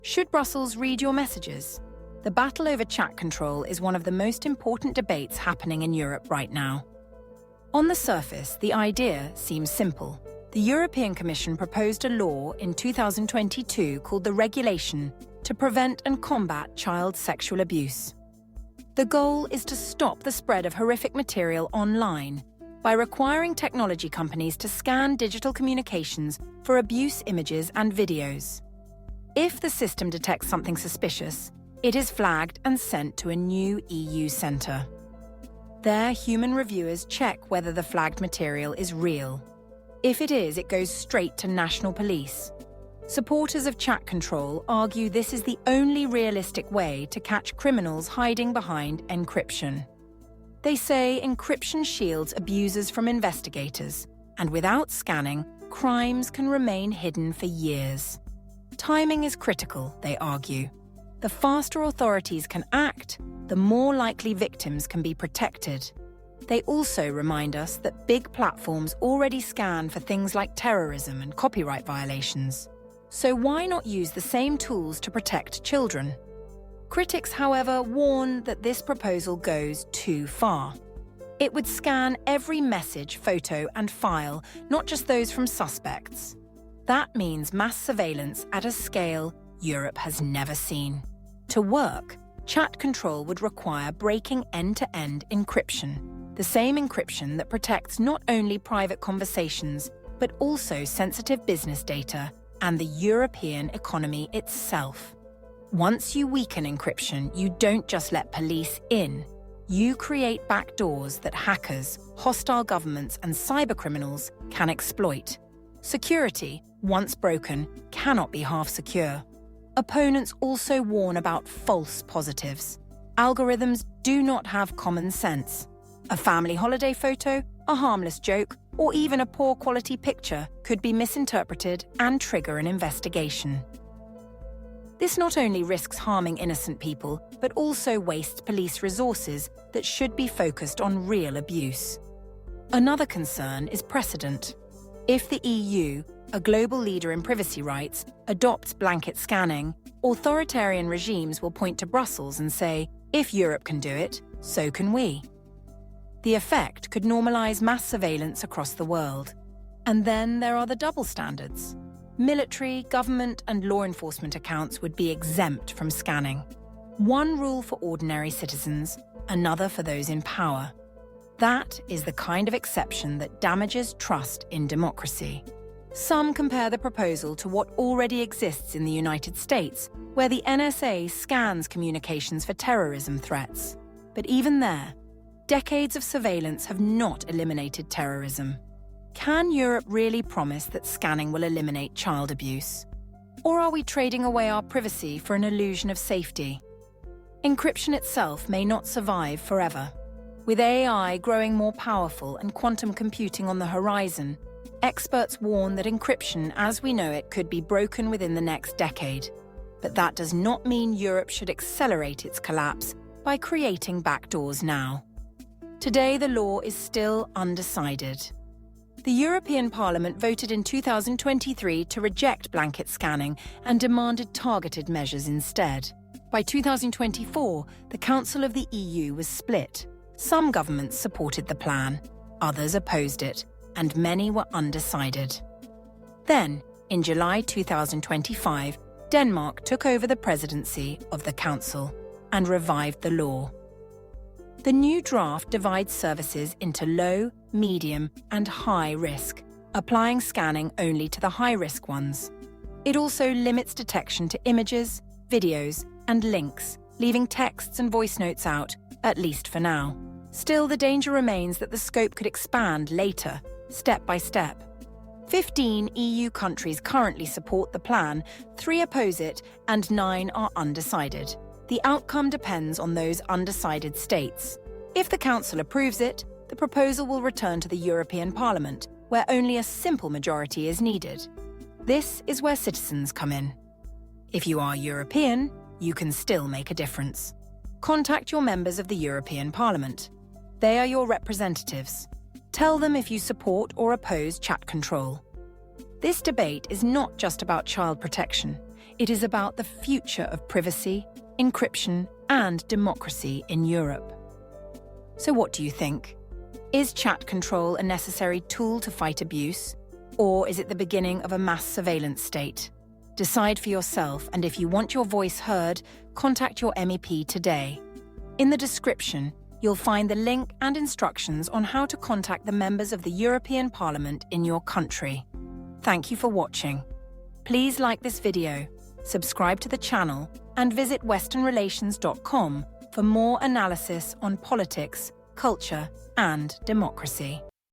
Should Brussels read your messages? The battle over chat control is one of the most important debates happening in Europe right now. On the surface, the idea seems simple. The European Commission proposed a law in 2022 called the Regulation to Prevent and Combat Child Sexual Abuse. The goal is to stop the spread of horrific material online by requiring technology companies to scan digital communications for abuse images and videos. If the system detects something suspicious, it is flagged and sent to a new EU centre. There, human reviewers check whether the flagged material is real. If it is, it goes straight to national police. Supporters of chat control argue this is the only realistic way to catch criminals hiding behind encryption. They say encryption shields abusers from investigators, and without scanning, crimes can remain hidden for years. Timing is critical, they argue. The faster authorities can act, the more likely victims can be protected. They also remind us that big platforms already scan for things like terrorism and copyright violations. So why not use the same tools to protect children? Critics, however, warn that this proposal goes too far. It would scan every message, photo, and file, not just those from suspects. That means mass surveillance at a scale Europe has never seen. To work, chat control would require breaking end-to-end encryption, the same encryption that protects not only private conversations, but also sensitive business data and the European economy itself. Once you weaken encryption, you don't just let police in. You create backdoors that hackers, hostile governments, and cybercriminals can exploit. Security, once broken, cannot be half secure. Opponents also warn about false positives. Algorithms do not have common sense. A family holiday photo, a harmless joke, or even a poor quality picture could be misinterpreted and trigger an investigation. This not only risks harming innocent people, but also wastes police resources that should be focused on real abuse. Another concern is precedent. If the EU, a global leader in privacy rights, adopts blanket scanning, authoritarian regimes will point to Brussels and say, if Europe can do it, so can we. The effect could normalise mass surveillance across the world. And then there are the double standards. Military, government, and law enforcement accounts would be exempt from scanning. One rule for ordinary citizens, another for those in power. That is the kind of exception that damages trust in democracy. Some compare the proposal to what already exists in the United States, where the NSA scans communications for terrorism threats. But even there, decades of surveillance have not eliminated terrorism. Can Europe really promise that scanning will eliminate child abuse? Or are we trading away our privacy for an illusion of safety? Encryption itself may not survive forever. With AI growing more powerful and quantum computing on the horizon, experts warn that encryption as we know it could be broken within the next decade. But that does not mean Europe should accelerate its collapse by creating backdoors now. Today, the law is still undecided. The European Parliament voted in 2023 to reject blanket scanning and demanded targeted measures instead. By 2024, the Council of the EU was split. Some governments supported the plan, others opposed it, and many were undecided. Then, in July 2025, Denmark took over the presidency of the Council and revived the law. The new draft divides services into low, medium, and high risk, applying scanning only to the high-risk ones. It also limits detection to images, videos, and links, leaving texts and voice notes out, at least for now. Still, the danger remains that the scope could expand later, step by step. 15 EU countries currently support the plan, 3 oppose it, and 9 are undecided. The outcome depends on those undecided states. If the Council approves it, the proposal will return to the European Parliament, where only a simple majority is needed. This is where citizens come in. If you are European, you can still make a difference. Contact your members of the European Parliament. They are your representatives. Tell them if you support or oppose chat control. This debate is not just about child protection. It is about the future of privacy, encryption, and democracy in Europe. So what do you think? Is chat control a necessary tool to fight abuse, or is it the beginning of a mass surveillance state? Decide for yourself, and if you want your voice heard, contact your MEP today. In the description, you'll find the link and instructions on how to contact the members of the European Parliament in your country. Thank you for watching. Please like this video, subscribe to the channel, and visit westernrelations.com for more analysis on politics, culture, and democracy.